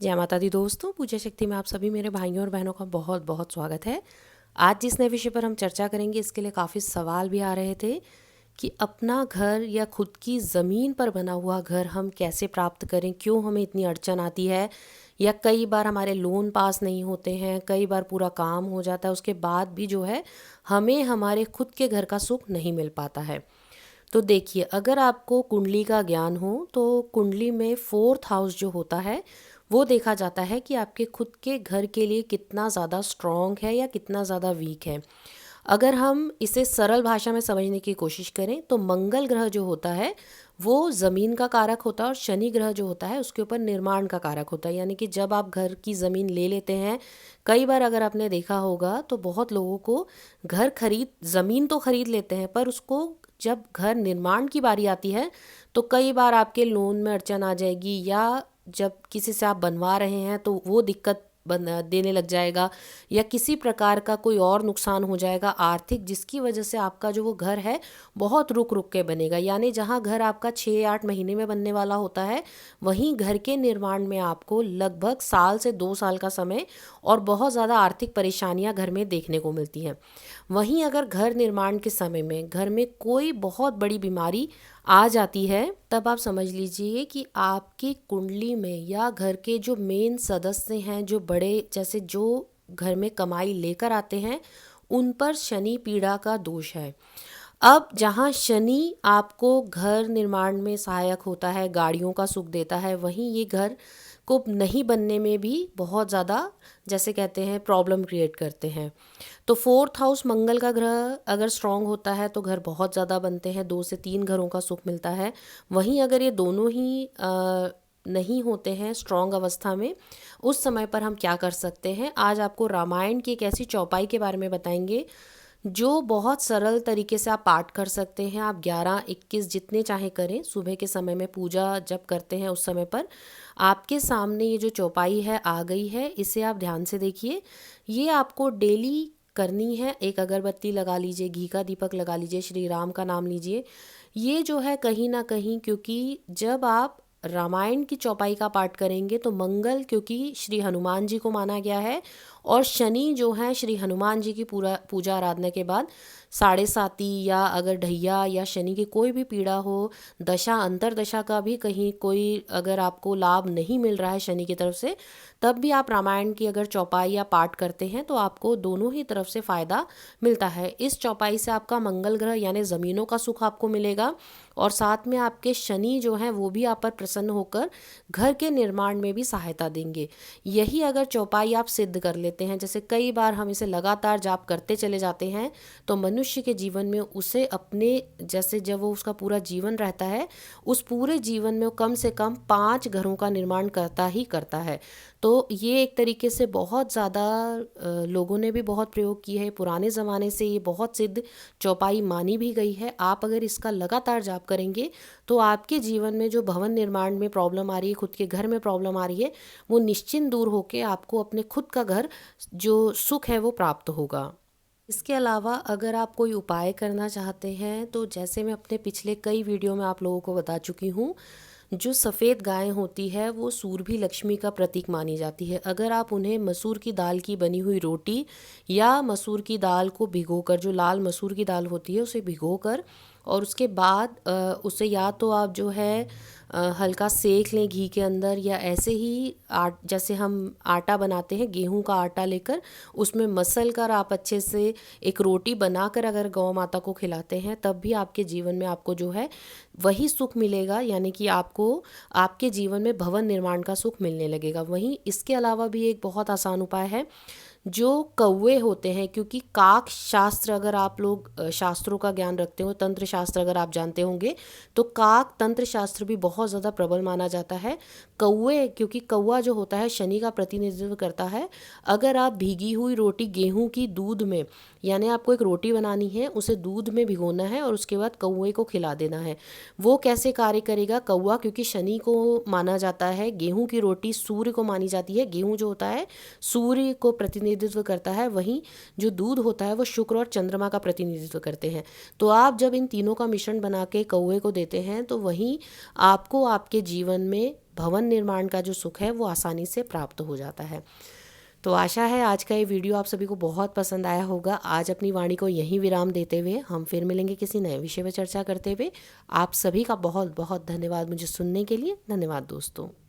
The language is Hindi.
जय माता दी दोस्तों, पूजा शक्ति में आप सभी मेरे भाइयों और बहनों का बहुत बहुत स्वागत है। आज जिस नए विषय पर हम चर्चा करेंगे, इसके लिए काफ़ी सवाल भी आ रहे थे कि अपना घर या खुद की ज़मीन पर बना हुआ घर हम कैसे प्राप्त करें, क्यों हमें इतनी अड़चन आती है, या कई बार हमारे लोन पास नहीं होते हैं, कई बार पूरा काम हो जाता है, उसके बाद भी जो है हमें हमारे खुद के घर का सुख नहीं मिल पाता है। तो देखिए, अगर आपको कुंडली का ज्ञान हो तो कुंडली में फोर्थ हाउस जो होता है वो देखा जाता है कि आपके खुद के घर के लिए कितना ज़्यादा स्ट्रॉन्ग है या कितना ज़्यादा वीक है। अगर हम इसे सरल भाषा में समझने की कोशिश करें तो मंगल ग्रह जो होता है वो ज़मीन का कारक होता है, और शनि ग्रह जो होता है उसके ऊपर निर्माण का कारक होता है। यानी कि जब आप घर की ज़मीन ले लेते हैं, कई बार अगर आपने देखा होगा तो बहुत लोगों को ज़मीन तो खरीद लेते हैं, पर उसको जब घर निर्माण की बारी आती है तो कई बार आपके लोन में अड़चन आ जाएगी, या जब किसी से आप बनवा रहे हैं तो वो दिक्कत देने लग जाएगा, या किसी प्रकार का कोई और नुकसान हो जाएगा आर्थिक, जिसकी वजह से आपका जो वो घर है बहुत रुक रुक के बनेगा। यानी जहाँ घर आपका 6-8 महीने में बनने वाला होता है, वहीं घर के निर्माण में आपको लगभग साल से 2 साल का समय और बहुत ज़्यादा आर्थिक परेशानियां घर में देखने को मिलती हैं। वहीं अगर घर निर्माण के समय में घर में कोई बहुत बड़ी बीमारी आ जाती है, तब आप समझ लीजिए कि आपकी कुंडली में या घर के जो मेन सदस्य हैं, जो बड़े जैसे जो घर में कमाई लेकर आते हैं, उन पर शनि पीड़ा का दोष है। अब जहाँ शनि आपको घर निर्माण में सहायक होता है, गाड़ियों का सुख देता है, वहीं ये घर को नहीं बनने में भी बहुत ज़्यादा, जैसे कहते हैं, प्रॉब्लम क्रिएट करते हैं। तो फोर्थ हाउस मंगल का ग्रह अगर स्ट्रांग होता है तो घर बहुत ज़्यादा बनते हैं, 2 से 3 घरों का सुख मिलता है। वहीं अगर ये दोनों ही नहीं होते हैं स्ट्रांग अवस्था में, उस समय पर हम क्या कर सकते हैं, आज आपको रामायण की एक ऐसी चौपाई के बारे में बताएंगे जो बहुत सरल तरीके से आप पाठ कर सकते हैं। आप 11-21 जितने चाहे करें, सुबह के समय में पूजा जब करते हैं उस समय पर आपके सामने ये जो चौपाई है आ गई है, इसे आप ध्यान से देखिए। ये आपको डेली करनी है। एक अगरबत्ती लगा लीजिए, घी का दीपक लगा लीजिए, श्री राम का नाम लीजिए। ये जो है कहीं ना कहीं, क्योंकि जब आप रामायण की चौपाई का पाठ करेंगे तो मंगल, क्योंकि श्री हनुमान जी को माना गया है, और शनि जो है श्री हनुमान जी की पूरा पूजा आराधना के बाद साढ़े साती, या अगर ढैया या शनि की कोई भी पीड़ा हो, दशा अंतर दशा का भी कहीं कोई अगर आपको लाभ नहीं मिल रहा है शनि की तरफ से, तब भी आप रामायण की अगर चौपाई या पाठ करते हैं तो आपको दोनों ही तरफ से फ़ायदा मिलता है। इस चौपाई से आपका मंगल ग्रह यानी ज़मीनों का सुख आपको मिलेगा, और साथ में आपके शनि जो हैं वो भी आप पर प्रसन्न होकर घर के निर्माण में भी सहायता देंगे। यही अगर चौपाई आप सिद्ध कर लेते हैं, जैसे कई बार हम इसे लगातार जाप करते चले जाते हैं, तो मनुष्य के जीवन में उसे अपने, जैसे जब वो उसका पूरा जीवन रहता है, उस पूरे जीवन में वो कम से कम 5 घरों का निर्माण करता ही करता है। तो ये एक तरीके से बहुत ज़्यादा लोगों ने भी बहुत प्रयोग की है, पुराने ज़माने से ये बहुत सिद्ध चौपाई मानी भी गई है। आप अगर इसका लगातार जाप करेंगे तो आपके जीवन में जो भवन निर्माण में प्रॉब्लम आ रही है, खुद के घर में प्रॉब्लम आ रही है, वो निश्चिंत दूर होकर आपको अपने खुद का घर जो सुख है वो प्राप्त होगा। इसके अलावा अगर आप कोई उपाय करना चाहते हैं तो जैसे मैं अपने पिछले कई वीडियो में आप लोगों को बता चुकी हूँ, जो सफ़ेद गाय होती है वो सूरभी लक्ष्मी का प्रतीक मानी जाती है। अगर आप उन्हें मसूर की दाल की बनी हुई रोटी, या मसूर की दाल को भिगोकर, जो लाल मसूर की दाल होती है उसे भिगोकर, और उसके बाद उसे या तो आप जो है हल्का सेक लें घी के अंदर, या ऐसे ही जैसे हम आटा बनाते हैं, गेहूं का आटा लेकर उसमें मसल कर आप अच्छे से एक रोटी बनाकर अगर गौ माता को खिलाते हैं, तब भी आपके जीवन में आपको जो है वही सुख मिलेगा। यानी कि आपको आपके जीवन में भवन निर्माण का सुख मिलने लगेगा। वहीं इसके अलावा भी एक बहुत आसान उपाय है, जो कौवे होते हैं, क्योंकि काक शास्त्र, अगर आप लोग शास्त्रों का ज्ञान रखते हो, तंत्र शास्त्र अगर आप जानते होंगे, तो काक तंत्र शास्त्र भी बहुत ज़्यादा प्रबल माना जाता है। कौवे, क्योंकि कौवा जो होता है शनि का प्रतिनिधित्व करता है। अगर आप भीगी हुई रोटी गेहूं की दूध में, यानी आपको एक रोटी बनानी है, उसे दूध में भिगोना है और उसके बाद कौवे को खिला देना है। वो कैसे कार्य करेगा कौवा, क्योंकि शनि को माना जाता है, गेहूं की रोटी सूर्य को मानी जाती है, गेहूं जो होता है सूर्य को प्रतिनिधित्व करता है, वहीं जो दूध होता है वो शुक्र और चंद्रमा का प्रतिनिधित्व करते हैं। तो आप जब इन तीनों का मिश्रण बना के कौवे को देते हैं तो वहीं आपको आपके जीवन में भवन निर्माण का जो सुख है वो आसानी से प्राप्त हो जाता है। तो आशा है आज का ये वीडियो आप सभी को बहुत पसंद आया होगा। आज अपनी वाणी को यहीं विराम देते हुए हम फिर मिलेंगे किसी नए विषय पर चर्चा करते हुए। आप सभी का बहुत बहुत धन्यवाद मुझे सुनने के लिए। धन्यवाद दोस्तों।